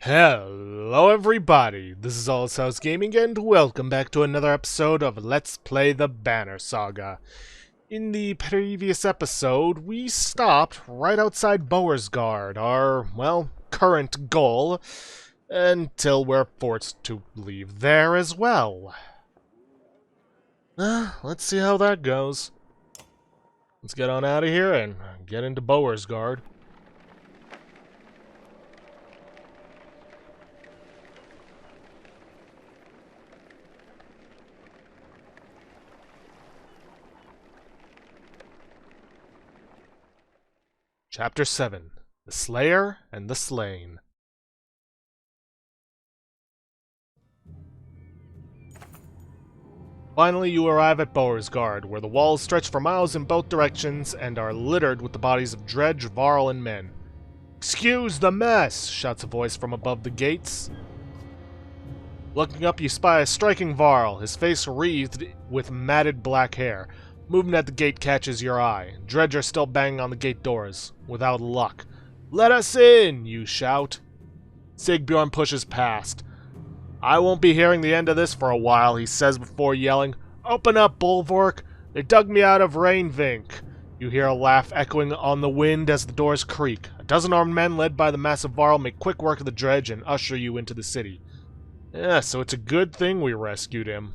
Hello everybody, this is All's House Gaming and welcome back to another episode of Let's Play the Banner Saga. In the previous episode, we stopped right outside Boersgard, our, well, current goal, until we're forced to leave there as well. Let's see how that goes. Let's get on out of here and get into Boersgard. Chapter 7, The Slayer and the Slain. Finally, you arrive at Boersgard, where the walls stretch for miles in both directions and are littered with the bodies of Dredge, Varl, and men. "Excuse the mess!" shouts a voice from above the gates. Looking up, you spy a striking Varl, his face wreathed with matted black hair. Movement at the gate catches your eye. Dredge are still banging on the gate doors, without luck. "Let us in!" you shout. Sigbjorn pushes past. "I won't be hearing the end of this for a while," he says before yelling, "Open up, Bulwark! They dug me out of Rainvink." You hear a laugh echoing on the wind as the doors creak. A dozen armed men led by the massive Varl make quick work of the Dredge and usher you into the city. Yeah, so it's a good thing we rescued him.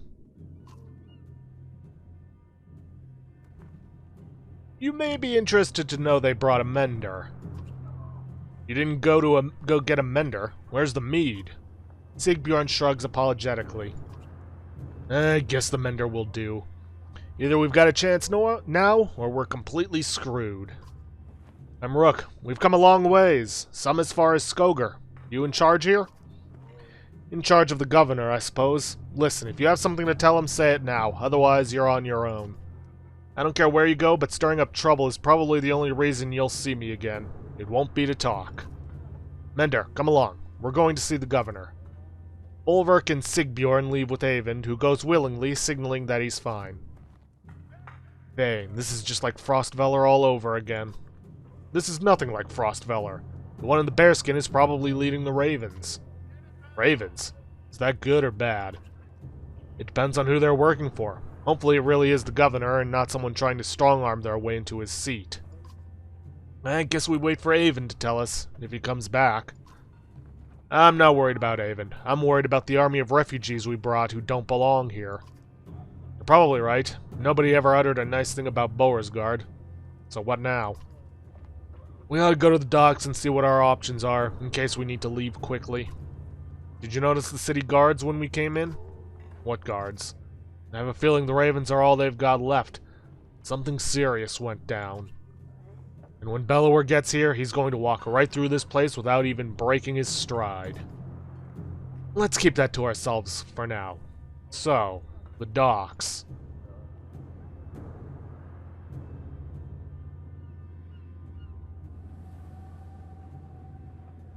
You may be interested to know they brought a mender. You didn't go get a mender. Where's the mead? Sigbjorn shrugs apologetically. I guess the mender will do. Either we've got a chance now, or we're completely screwed. I'm Rook. We've come a long ways, some as far as Skoger. You in charge here? In charge of the governor, I suppose. Listen, if you have something to tell him, say it now. Otherwise, you're on your own. I don't care where you go, but stirring up trouble is probably the only reason you'll see me again. It won't be to talk. Mender, come along. We're going to see the governor. Ulverk and Sigbjorn leave with Eyvind, who goes willingly, signaling that he's fine. Dang, this is just like Frostveller all over again. This is nothing like Frostveller. The one in the bearskin is probably leading the Ravens. Ravens? Is that good or bad? It depends on who they're working for. Hopefully it really is the governor and not someone trying to strong-arm their way into his seat. I guess we wait for Eyvind to tell us, if he comes back. I'm not worried about Eyvind. I'm worried about the army of refugees we brought who don't belong here. You're probably right. Nobody ever uttered a nice thing about Boersgard. So what now? We ought to go to the docks and see what our options are, in case we need to leave quickly. Did you notice the city guards when we came in? What guards? I have a feeling the Ravens are all they've got left. Something serious went down. And when Bellower gets here, he's going to walk right through this place without even breaking his stride. Let's keep that to ourselves for now. So, the docks.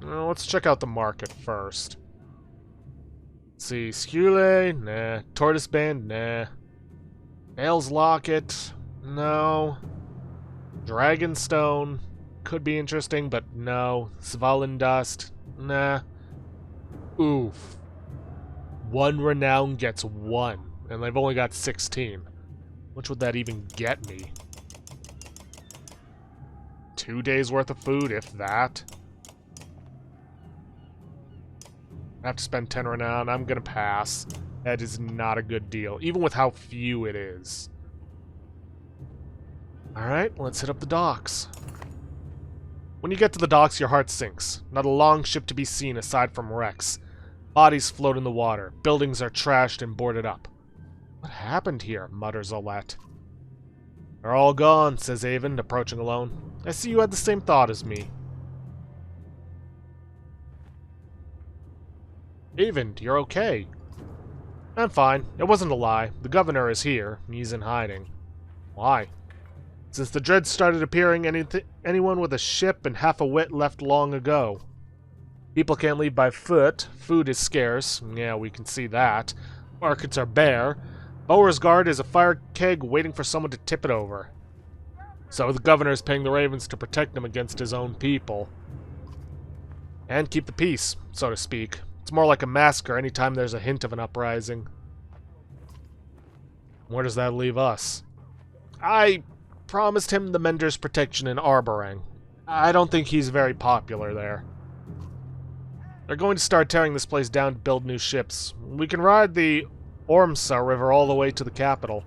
Well, let's check out the market first. Let's see, Skule, nah. Tortoise Band, nah. Nails Locket, no. Dragonstone, could be interesting, but no. Svalin Dust, nah. Oof. One renown gets one, and they've only got 16. Which would that even get me? 2 days worth of food, if that. I have to spend 10 renown. I'm gonna pass. That is not a good deal, even with how few it is. Alright, let's hit up the docks. When you get to the docks, your heart sinks. Not a long ship to be seen aside from wrecks. Bodies float in the water. Buildings are trashed and boarded up. What happened here? Mutters Olette. They're all gone, says Eyvind, approaching alone. I see you had the same thought as me. Eyvind, you're okay. I'm fine. It wasn't a lie. The governor is here. He's in hiding. Why? Since the Dreads started appearing, anyone with a ship and half a wit left long ago. People can't leave by foot. Food is scarce. Yeah, we can see that. Markets are bare. Boersgard is a fire keg waiting for someone to tip it over. So the governor is paying the Ravens to protect him against his own people. And keep the peace, so to speak. It's more like a massacre anytime there's a hint of an uprising. Where does that leave us? I promised him the Mender's protection in Arborang. I don't think he's very popular there. They're going to start tearing this place down to build new ships. We can ride the Ormsa River all the way to the capital,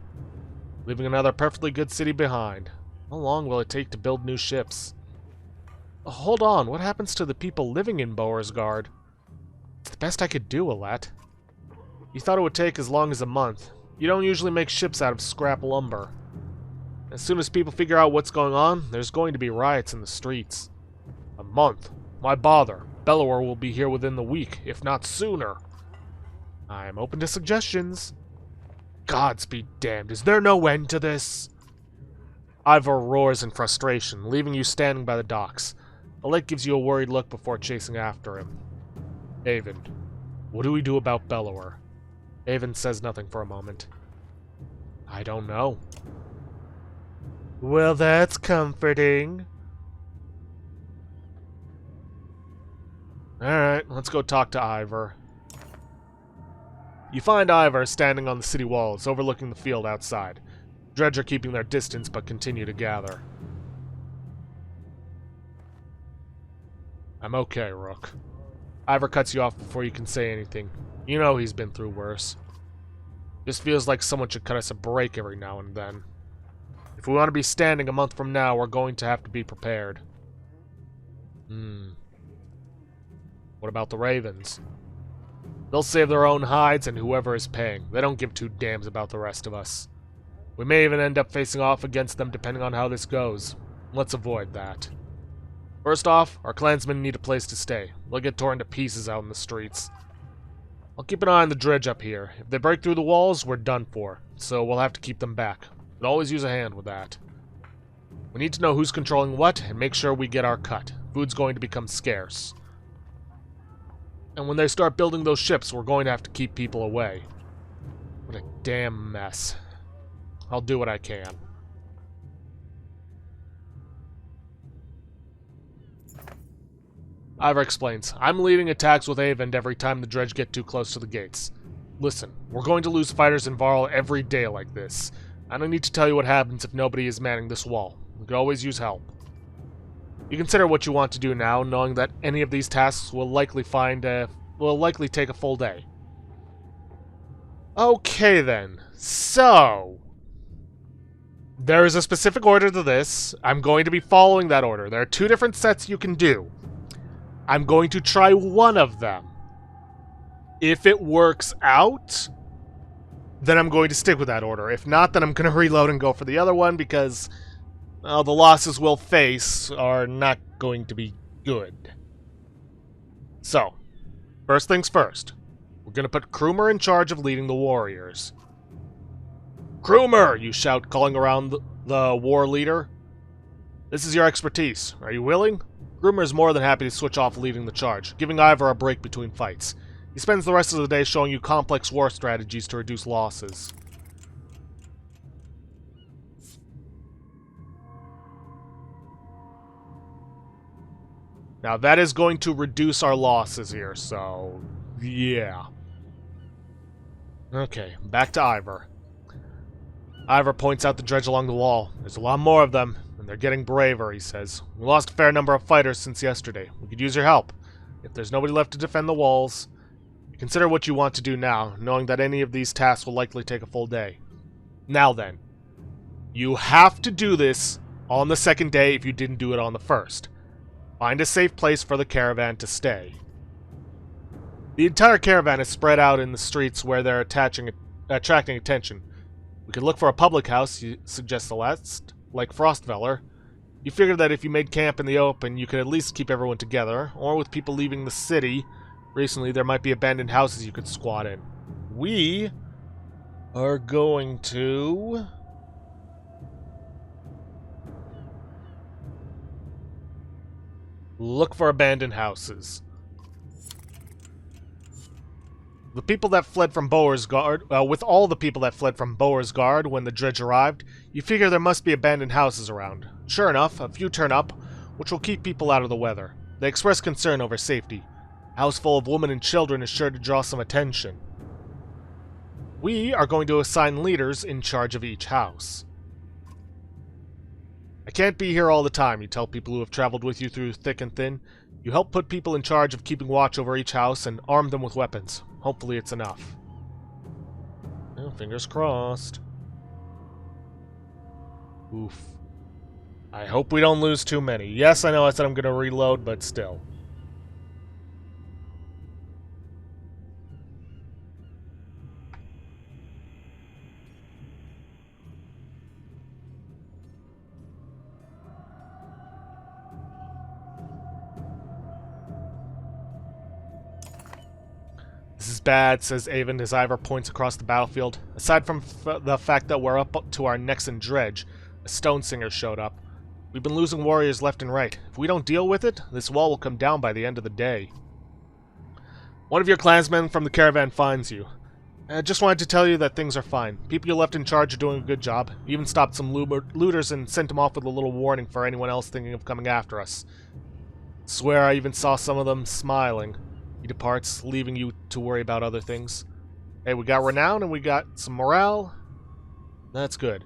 leaving another perfectly good city behind. How long will it take to build new ships? Hold on, what happens to the people living in Boersgard? It's the best I could do, Alette. You thought it would take as long as a month. You don't usually make ships out of scrap lumber. As soon as people figure out what's going on, there's going to be riots in the streets. A month? Why bother? Bellower will be here within the week, if not sooner. I'm open to suggestions. Gods be damned, is there no end to this? Ivor roars in frustration, leaving you standing by the docks. Alette gives you a worried look before chasing after him. Avon, what do we do about Bellower? Avon says nothing for a moment. I don't know. Well, that's comforting. Alright, let's go talk to Ivor. You find Ivor standing on the city walls, overlooking the field outside. Dredge are keeping their distance, but continue to gather. I'm okay, Rook. Ivor cuts you off before you can say anything. You know he's been through worse. Just feels like someone should cut us a break every now and then. If we want to be standing a month from now, we're going to have to be prepared. What about the Ravens? They'll save their own hides and whoever is paying. They don't give two damns about the rest of us. We may even end up facing off against them depending on how this goes. Let's avoid that. First off, our clansmen need a place to stay. They'll get torn to pieces out in the streets. I'll keep an eye on the dredge up here. If they break through the walls, we're done for. So we'll have to keep them back. We'll always use a hand with that. We need to know who's controlling what and make sure we get our cut. Food's going to become scarce. And when they start building those ships, we're going to have to keep people away. What a damn mess. I'll do what I can. Ivor explains, I'm leading attacks with Avon every time the dredge get too close to the gates. Listen, we're going to lose fighters in Varl every day like this. I don't need to tell you what happens if nobody is manning this wall. We could always use help. You consider what you want to do now, knowing that any of these tasks will likely take a full day. Okay then, so there is a specific order to this. I'm going to be following that order. There are two different sets you can do. I'm going to try one of them. If it works out, then I'm going to stick with that order. If not, then I'm going to reload and go for the other one because the losses we'll face are not going to be good. So, first things first. We're going to put Krumer in charge of leading the warriors. Krumer, you shout, calling around the war leader. This is your expertise. Are you willing? Krumer is more than happy to switch off leading the charge, giving Ivor a break between fights. He spends the rest of the day showing you complex war strategies to reduce losses. Now that is going to reduce our losses here, so yeah. Okay, back to Ivor. Ivor points out the dredge along the wall. There's a lot more of them, and they're getting braver, he says. We lost a fair number of fighters since yesterday. We could use your help. If there's nobody left to defend the walls, consider what you want to do now, knowing that any of these tasks will likely take a full day. Now then, you have to do this on the second day if you didn't do it on the first. Find a safe place for the caravan to stay. The entire caravan is spread out in the streets where they're attracting attention. We could look for a public house, suggests Celeste, like Frostveller. You figure that if you made camp in the open, you could at least keep everyone together, or with people leaving the city. Recently, there might be abandoned houses you could squat in. We are going to look for abandoned houses. The people that fled from Boersgard, with all the people that fled from Boersgard when the dredge arrived, you figure there must be abandoned houses around. Sure enough, a few turn up, which will keep people out of the weather. They express concern over safety. A house full of women and children is sure to draw some attention. We are going to assign leaders in charge of each house. I can't be here all the time, you tell people who have traveled with you through thick and thin. You help put people in charge of keeping watch over each house and arm them with weapons. Hopefully it's enough. Well, fingers crossed. Oof. I hope we don't lose too many. Yes, I know I said I'm going to reload, but still. This is bad, says Avon as Ivor points across the battlefield. Aside from the fact that we're up to our necks in dredge, a stone singer showed up. We've been losing warriors left and right. If we don't deal with it, this wall will come down by the end of the day. One of your clansmen from the caravan finds you. I just wanted to tell you that things are fine. People you left in charge are doing a good job. You even stopped some looters and sent them off with a little warning for anyone else thinking of coming after us. Swear I even saw some of them smiling. He departs, leaving you to worry about other things. Hey, we got renown and we got some morale. That's good.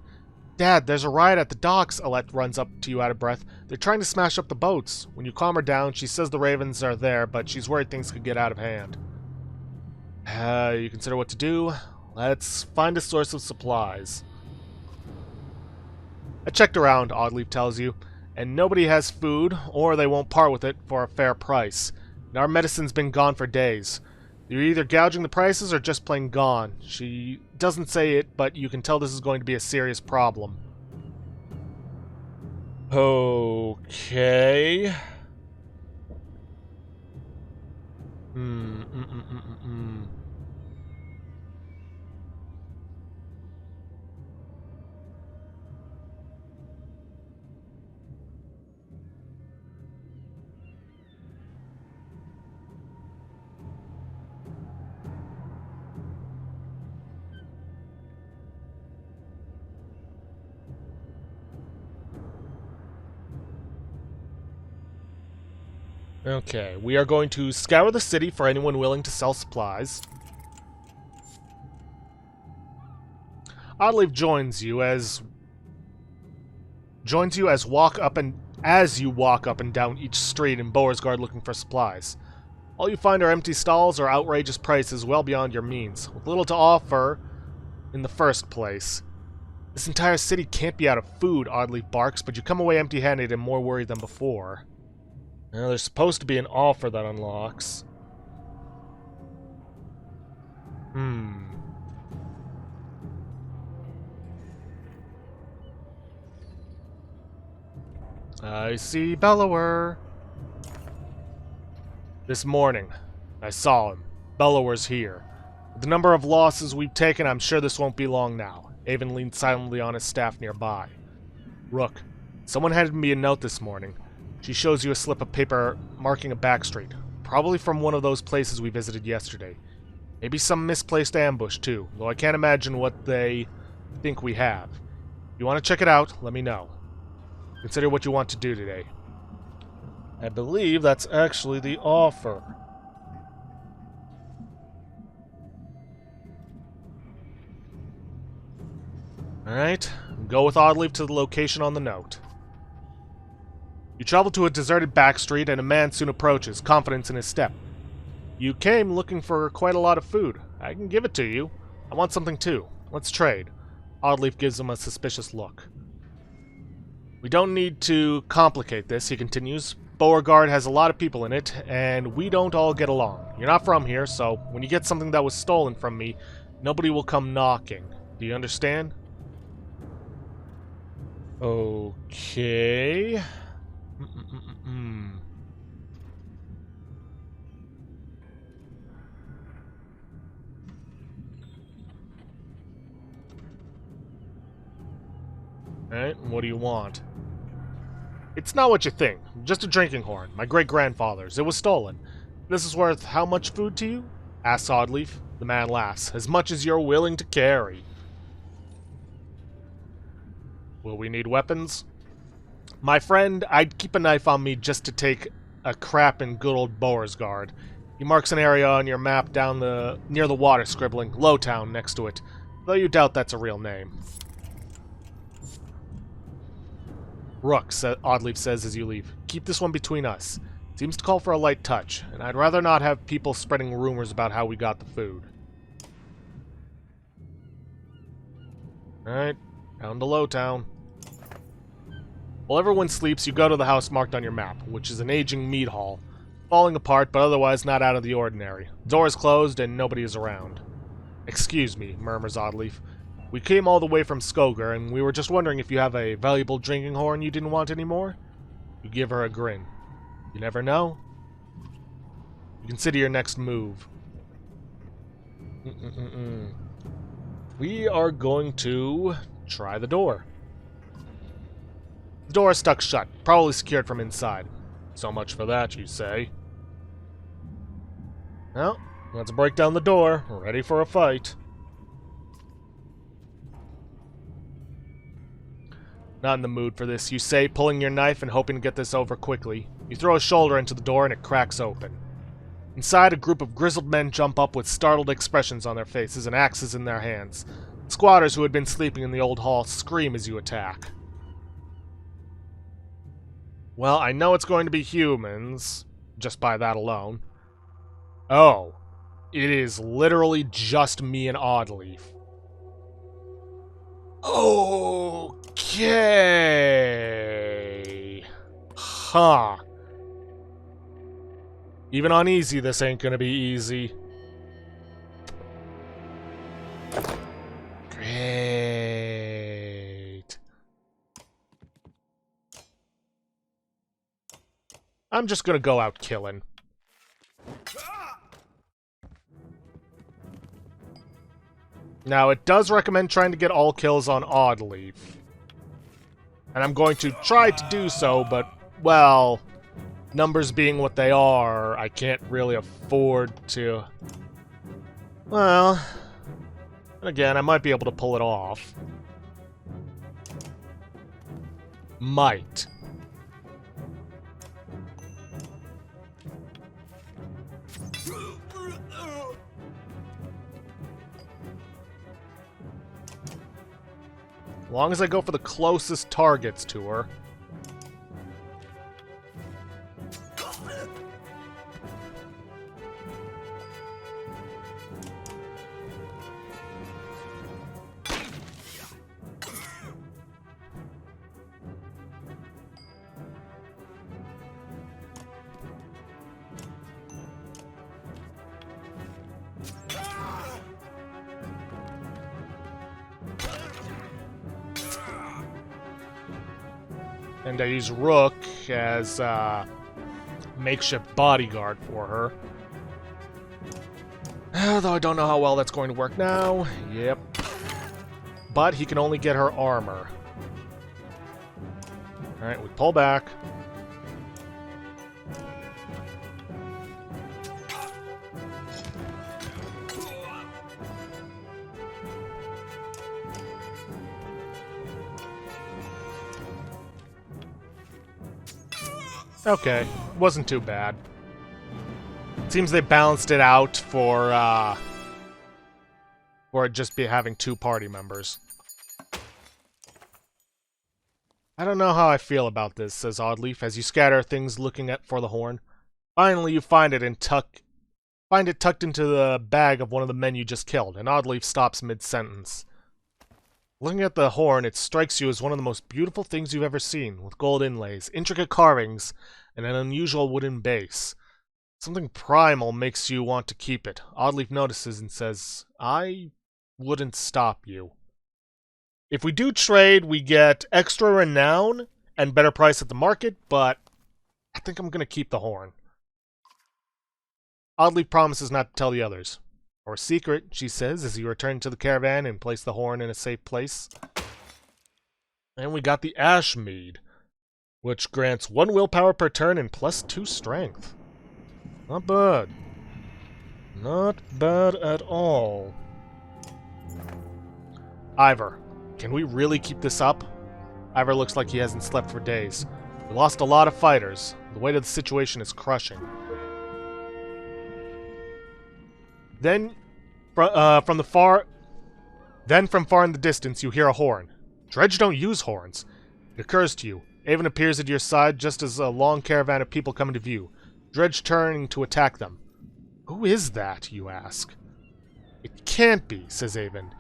Dad, there's a riot at the docks, Alette runs up to you out of breath. They're trying to smash up the boats. When you calm her down, she says the ravens are there, but she's worried things could get out of hand. You consider what to do? Let's find a source of supplies. I checked around, Oddleaf tells you, and nobody has food, or they won't part with it for a fair price. And our medicine's been gone for days. You're either gouging the prices or just plain gone. She doesn't say it, but you can tell this is going to be a serious problem. Okay. Okay, we are going to scour the city for anyone willing to sell supplies. Oddleaf joins you as you walk up and down each street in Boersgard looking for supplies. All you find are empty stalls or outrageous prices well beyond your means, with little to offer in the first place. This entire city can't be out of food, Oddleaf barks, but you come away empty-handed and more worried than before. Now, there's supposed to be an offer that unlocks. I see Bellower. This morning, I saw him. Bellower's here. With the number of losses we've taken, I'm sure this won't be long now. Avon leaned silently on his staff nearby. Rook, someone handed me a note this morning. She shows you a slip of paper marking a backstreet, probably from one of those places we visited yesterday. Maybe some misplaced ambush, too, though I can't imagine what they think we have. If you want to check it out, let me know. Consider what you want to do today. I believe that's actually the offer. Alright, go with Oddleaf to the location on the note. You travel to a deserted back street, and a man soon approaches, confidence in his step. You came looking for quite a lot of food. I can give it to you. I want something too. Let's trade. Oddleaf gives him a suspicious look. We don't need to complicate this, he continues. Boersgard has a lot of people in it, and we don't all get along. You're not from here, so when you get something that was stolen from me, nobody will come knocking. Do you understand? Okay. Alright, what do you want? It's not what you think. Just a drinking horn. My great-grandfather's. It was stolen. This is worth how much food to you? Asks Oddleaf. The man laughs. As much as you're willing to carry. Will we need weapons? My friend, I'd keep a knife on me just to take a crap in good old Boersgard. He marks an area on your map near the water, scribbling Lowtown next to it, though you doubt that's a real name. Rook, Oddleaf says as you leave. Keep this one between us. Seems to call for a light touch, and I'd rather not have people spreading rumors about how we got the food. Alright, down to Lowtown. While everyone sleeps, you go to the house marked on your map, which is an aging mead hall. Falling apart, but otherwise not out of the ordinary. The door is closed, and nobody is around. Excuse me, murmurs Oddleaf. We came all the way from Skoger, and we were just wondering if you have a valuable drinking horn you didn't want anymore? You give her a grin. You never know. You consider your next move. We are going to try the door. The door is stuck shut, probably secured from inside. So much for that, you say. Well, let's break down the door. We're ready for a fight. Not in the mood for this, you say, pulling your knife and hoping to get this over quickly. You throw a shoulder into the door and it cracks open. Inside, a group of grizzled men jump up with startled expressions on their faces and axes in their hands. Squatters who had been sleeping in the old hall scream as you attack. Well, I know it's going to be humans, just by that alone. Oh, it is literally just me and Oddleaf. Okay. Huh. Even on easy, this ain't gonna be easy. Great. I'm just gonna go out killing. Now, it does recommend trying to get all kills on Oddleaf. And I'm going to try to do so, but, well, numbers being what they are, I can't really afford to... Well, again, I might be able to pull it off. Might. As long as I go for the closest targets to her. And I use Rook as makeshift bodyguard for her. Though I don't know how well that's going to work now. Yep. But he can only get her armor. Alright, we pull back. Okay, wasn't too bad. Seems they balanced it out for it just be having two party members. I don't know how I feel about this, says Oddleaf, as you scatter things looking for the horn. Finally, you find it tucked into the bag of one of the men you just killed, and Oddleaf stops mid-sentence. Looking at the horn, it strikes you as one of the most beautiful things you've ever seen, with gold inlays, intricate carvings, and an unusual wooden base. Something primal makes you want to keep it. Oddleaf notices and says, I wouldn't stop you. If we do trade, we get extra renown and better price at the market, but I think I'm going to keep the horn. Oddleaf promises not to tell the others. Or secret, she says, as you return to the caravan and place the horn in a safe place. And we got the Ash Mead, which grants 1 willpower per turn and +2 strength. Not bad. Not bad at all. Ivor, can we really keep this up? Ivor looks like he hasn't slept for days. We lost a lot of fighters. The weight of the situation is crushing. Then, from far in the distance, you hear a horn. Dredge don't use horns. It occurs to you. Avon appears at your side just as a long caravan of people come into view. Dredge turning to attack them. Who is that, you ask? It can't be, says Avon.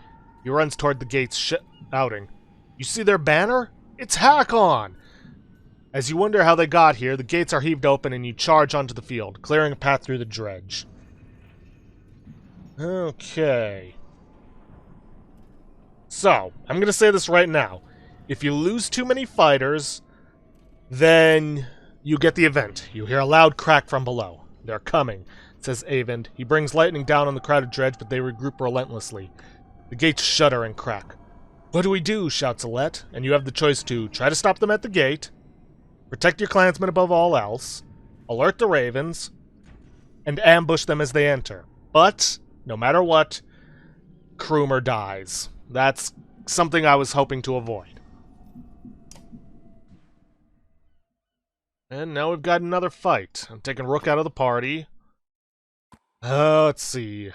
He runs toward the gates, shouting. You see their banner? It's Hakon! As you wonder how they got here, the gates are heaved open and you charge onto the field, clearing a path through the dredge. Okay. So, I'm going to say this right now. If you lose too many fighters, then you get the event. You hear a loud crack from below. They're coming, says Avon. He brings lightning down on the crowded dredge, but they regroup relentlessly. The gates shudder and crack. What do we do? Shouts Alette, and you have the choice to try to stop them at the gate, protect your clansmen above all else, alert the ravens, and ambush them as they enter. But, no matter what, Krumer dies. That's something I was hoping to avoid. And now we've got another fight. I'm taking Rook out of the party. Let's see.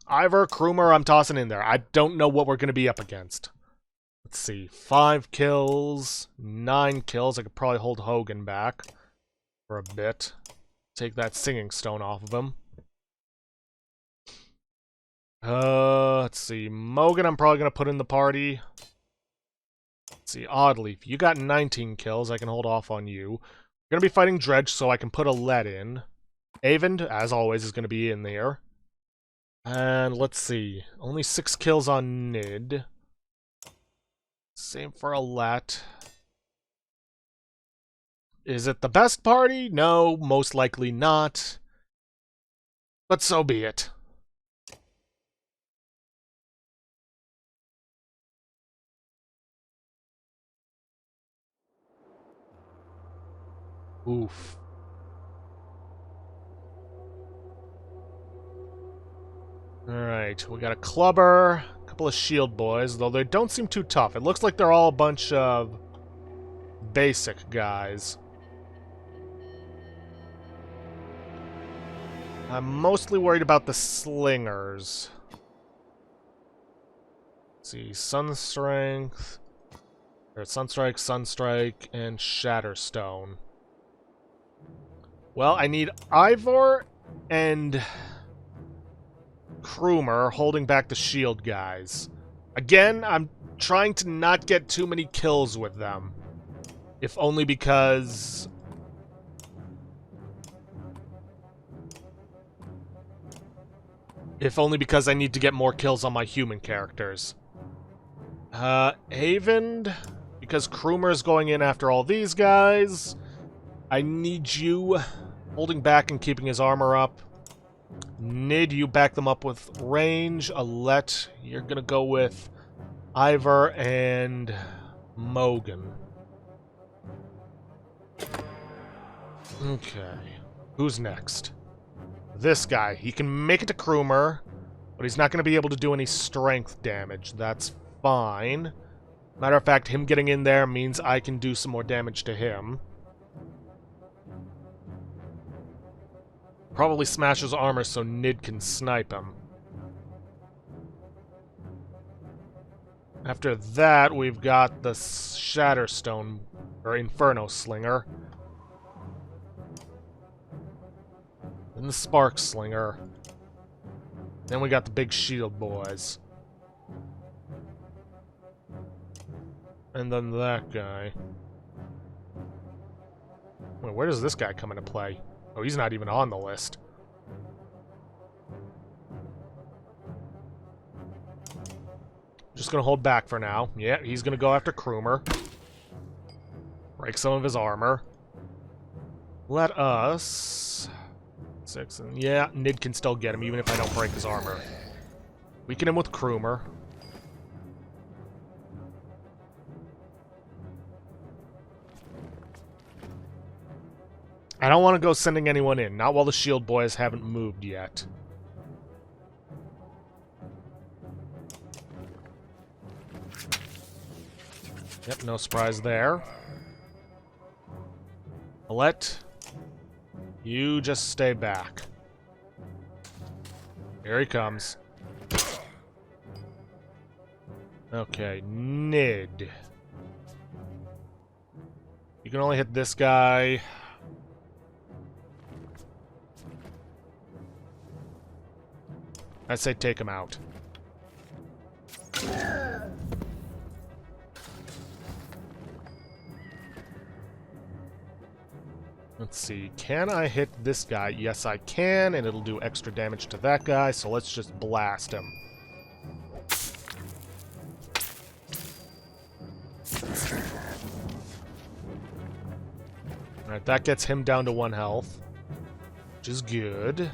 Ivor, Krumer, I'm tossing in there. I don't know what we're going to be up against. Let's see. 5 kills, 9 kills. I could probably hold Hogan back for a bit. Take that singing stone off of him. Let's see. Mogan, I'm probably going to put in the party. Let's see. Oddleaf, you got 19 kills. I can hold off on you. We're going to be fighting Dredge, so I can put a lead in. Avon, as always, is going to be in there. And let's see. Only 6 kills on Nid. Same for Alette. Is it the best party? No, most likely not. But so be it. Oof. Alright, we got a clubber, a couple of shield boys, though they don't seem too tough. It looks like they're all a bunch of basic guys. I'm mostly worried about the slingers. Let's see, Sunstrength, Sunstrike, Sunstrike, and Shatterstone. Well, I need Ivor and Krumer holding back the shield guys. Again, I'm trying to not get too many kills with them. If only because I need to get more kills on my human characters. Haven, because Krumer's going in after all these guys. I need you holding back and keeping his armor up. Nid, you back them up with range. Alette, you're gonna go with Ivor and Mogan. Okay. Who's next? This guy. He can make it to Krumer, but he's not gonna be able to do any strength damage. That's fine. Matter of fact, him getting in there means I can do some more damage to him. Probably smash his armor so Nid can snipe him. After that, we've got the Shatterstone, or Inferno Slinger. Then the Spark Slinger. Then we got the big shield boys. And then that guy. Wait, where does this guy come into play? Oh, he's not even on the list. Just gonna hold back for now. Yeah, he's gonna go after Krumer. Break some of his armor. Let us... 6, and yeah, Nid can still get him, even if I don't break his armor. Weaken him with Krumer. I don't want to go sending anyone in, not while the shield boys haven't moved yet. Yep, no surprise there. Let you just stay back. Here he comes. Okay, Nid. You can only hit this guy. I say take him out. Let's see, can I hit this guy? Yes, I can, and it'll do extra damage to that guy, so let's just blast him. Alright, that gets him down to 1 health, which is good.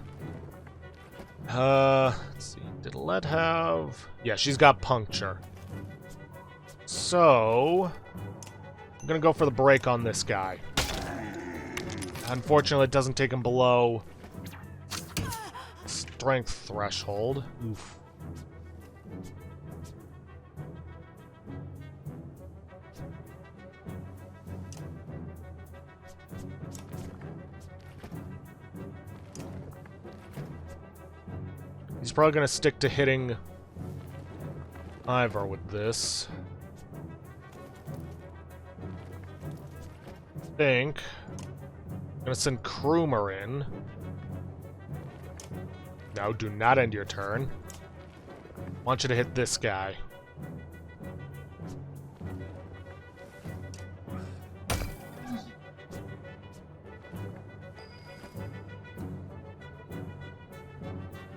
Let's see, did Let have... Yeah, she's got puncture. So, I'm gonna go for the break on this guy. Unfortunately, it doesn't take him below strength threshold. Oof. He's probably going to stick to hitting Ivor with this. I think I'm going to send Krumer in. No, do not end your turn. I want you to hit this guy.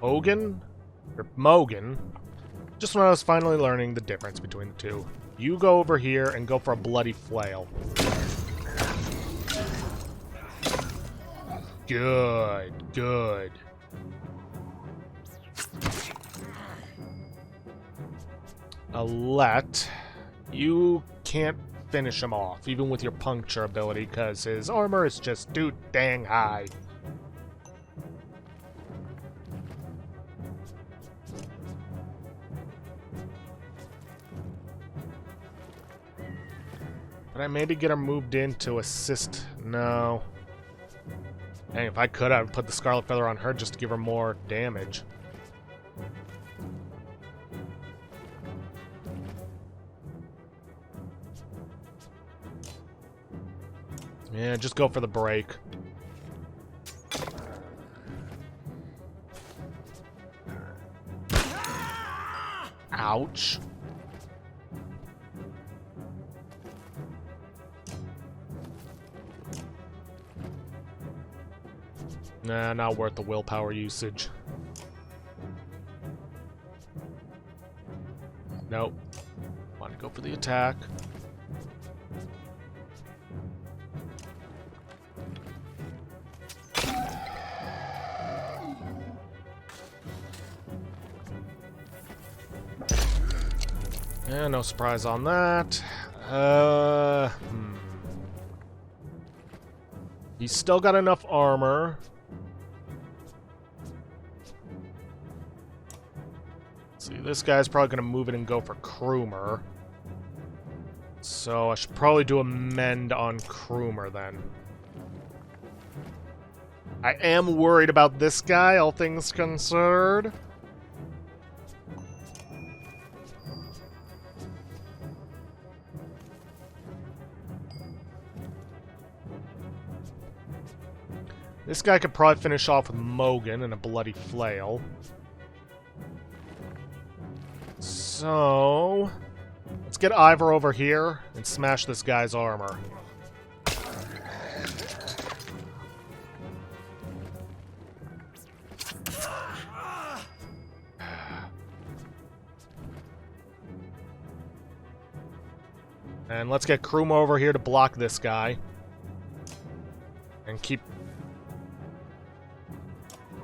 Hogan? Or Mogan? Just when I was finally learning the difference between the two. You go over here and go for a bloody flail. Good, good. Alette, you can't finish him off, even with your puncture ability, because his armor is just too dang high. Could I maybe get her moved in to assist? No. Dang, if I could, I would put the Scarlet Feather on her just to give her more damage. Yeah, just go for the break. Ouch. Nah, not worth the willpower usage. Nope. Want to go for the attack. Yeah, no surprise on that. He's still got enough armor. See, this guy's probably going to move it and go for Krumer. So I should probably do a mend on Krumer then. I am worried about this guy, all things considered. This guy could probably finish off with Mogan and a bloody flail. So, let's get Ivor over here and smash this guy's armor. And let's get Krumer over here to block this guy. And keep...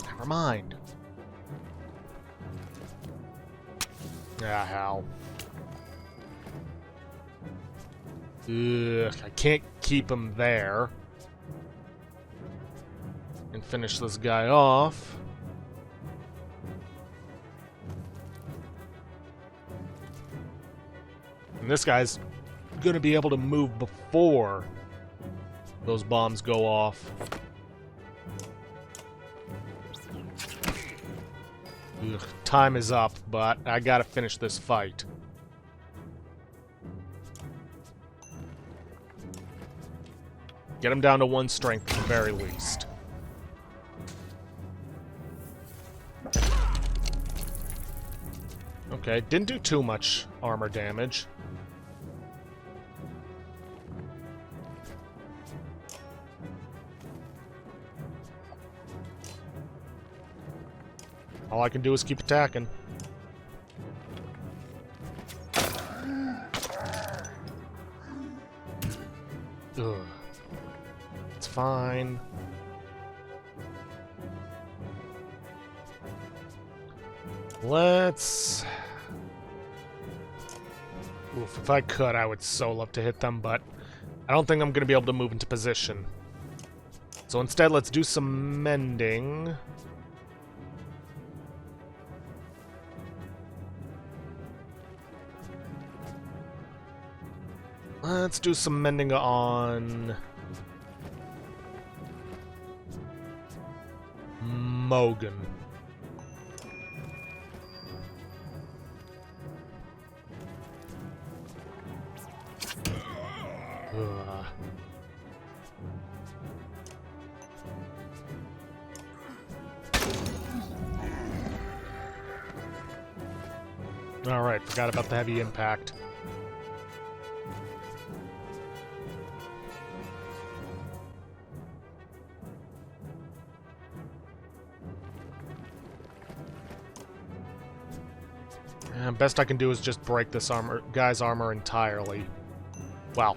Never mind. Ah, hell. Ugh, I can't keep him there. And finish this guy off. And this guy's gonna be able to move before those bombs go off. Ugh, time is up, but I gotta finish this fight. Get him down to 1 strength at the very least. Okay, didn't do too much armor damage. All I can do is keep attacking. Ugh. It's fine. Let's... Oof, if I could, I would so love to hit them, but I don't think I'm going to be able to move into position. So instead, let's do some mending. Let's do some mending on... Mogan. Ugh. Alright, forgot about the heavy impact. Best I can do is just break this guy's armor entirely. Well,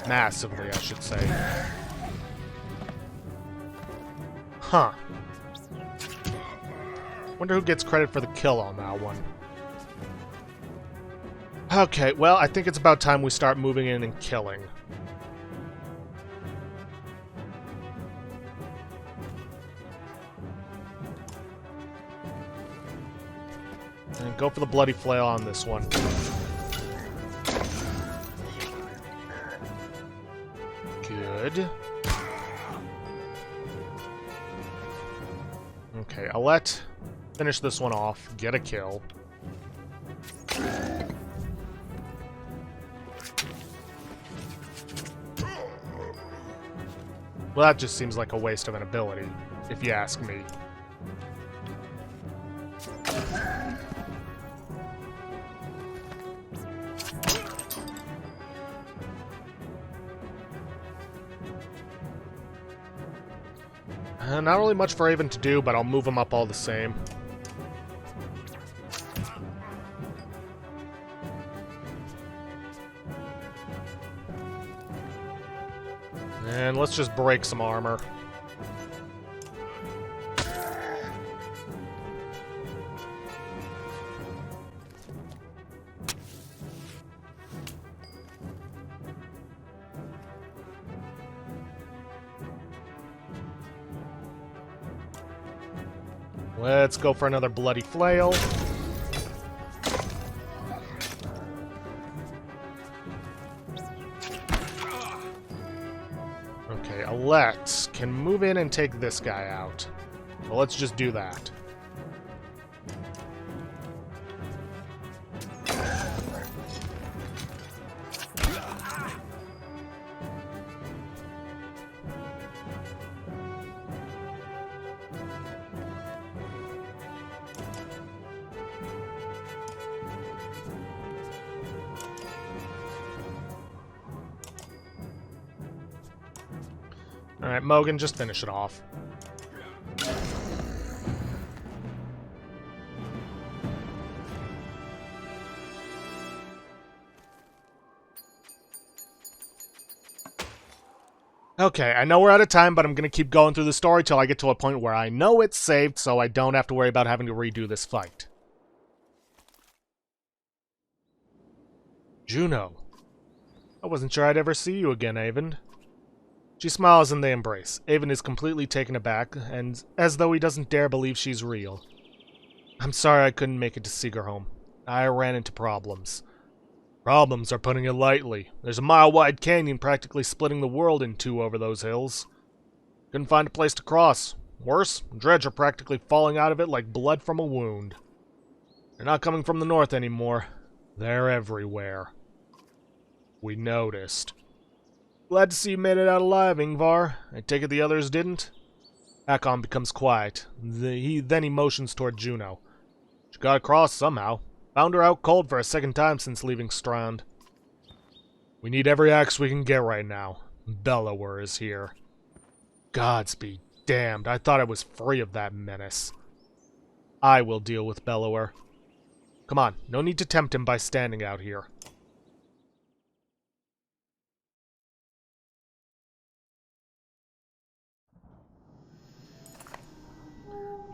massively, I should say. Huh. Wonder who gets credit for the kill on that one. Okay, well, I think it's about time we start moving in and killing. And go for the bloody flail on this one. Good. Okay, I'll finish this one off, get a kill. Well, that just seems like a waste of an ability, if you ask me. Not really much for Avon to do, but I'll move him up all the same. And let's just break some armor. Let's go for another bloody flail. Okay, Alette can move in and take this guy out. Well, let's just do that. Alright, Mogan, just finish it off. Okay, I know we're out of time, but I'm going to keep going through the story till I get to a point where I know it's saved, so I don't have to worry about having to redo this fight. Juno. I wasn't sure I'd ever see you again, Avon. She smiles and they embrace. Avon is completely taken aback, and as though he doesn't dare believe she's real. I'm sorry I couldn't make it to Seegerholm. I ran into problems. Problems are putting it lightly. There's a mile-wide canyon practically splitting the world in two over those hills. Couldn't find a place to cross. Worse, dredge are practically falling out of it like blood from a wound. They're not coming from the north anymore. They're everywhere. We noticed. Glad to see you made it out alive, Ingvar. I take it the others didn't? Hakon becomes quiet. Then he motions toward Juno. She got across somehow. Found her out cold for a second time since leaving Strand. We need every axe we can get right now. Bellower is here. Gods be damned, I thought I was free of that menace. I will deal with Bellower. Come on, no need to tempt him by standing out here.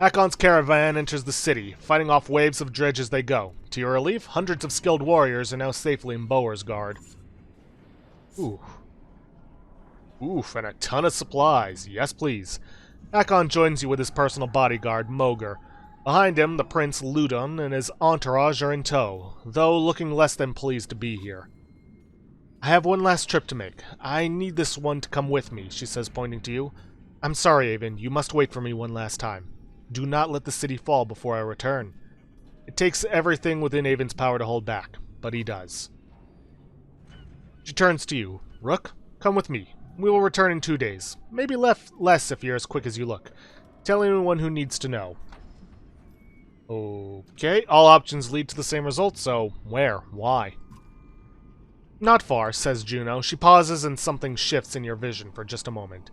Hakon's caravan enters the city, fighting off waves of dredge as they go. To your relief, hundreds of skilled warriors are now safely in Boersgard. Ooh. Oof, and a ton of supplies. Yes, please. Hakon joins you with his personal bodyguard, Moger. Behind him, the prince Ludon and his entourage are in tow, though looking less than pleased to be here. I have one last trip to make. I need this one to come with me, she says, pointing to you. I'm sorry, Avon. You must wait for me one last time. Do not let the city fall before I return. It takes everything within Avon's power to hold back, but he does. She turns to you. Rook, come with me. We will return in 2 days. Maybe less if you're as quick as you look. Tell anyone who needs to know. Okay, all options lead to the same result, so where? Why? Not far, says Juno. She pauses and something shifts in your vision for just a moment.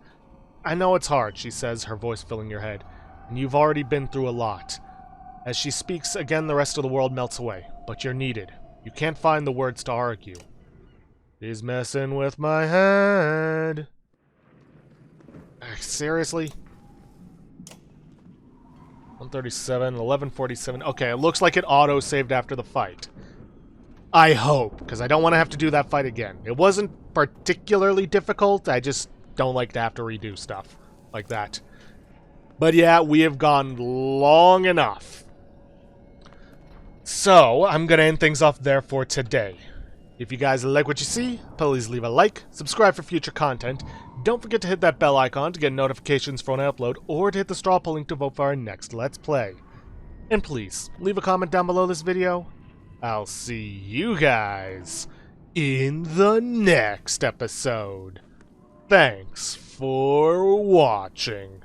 I know it's hard, she says, her voice filling your head, and you've already been through a lot. As she speaks, again the rest of the world melts away, but you're needed. You can't find the words to argue. He's messing with my head. Seriously? 137, 1147. Okay, it looks like it auto-saved after the fight. I hope, because I don't want to have to do that fight again. It wasn't particularly difficult, I just don't like to have to redo stuff like that. But yeah, we have gone long enough. So, I'm going to end things off there for today. If you guys like what you see, please leave a like, subscribe for future content. Don't forget to hit that bell icon to get notifications for when I upload, or to hit the straw poll link to vote for our next Let's Play. And please, leave a comment down below this video. I'll see you guys in the next episode. Thanks for watching.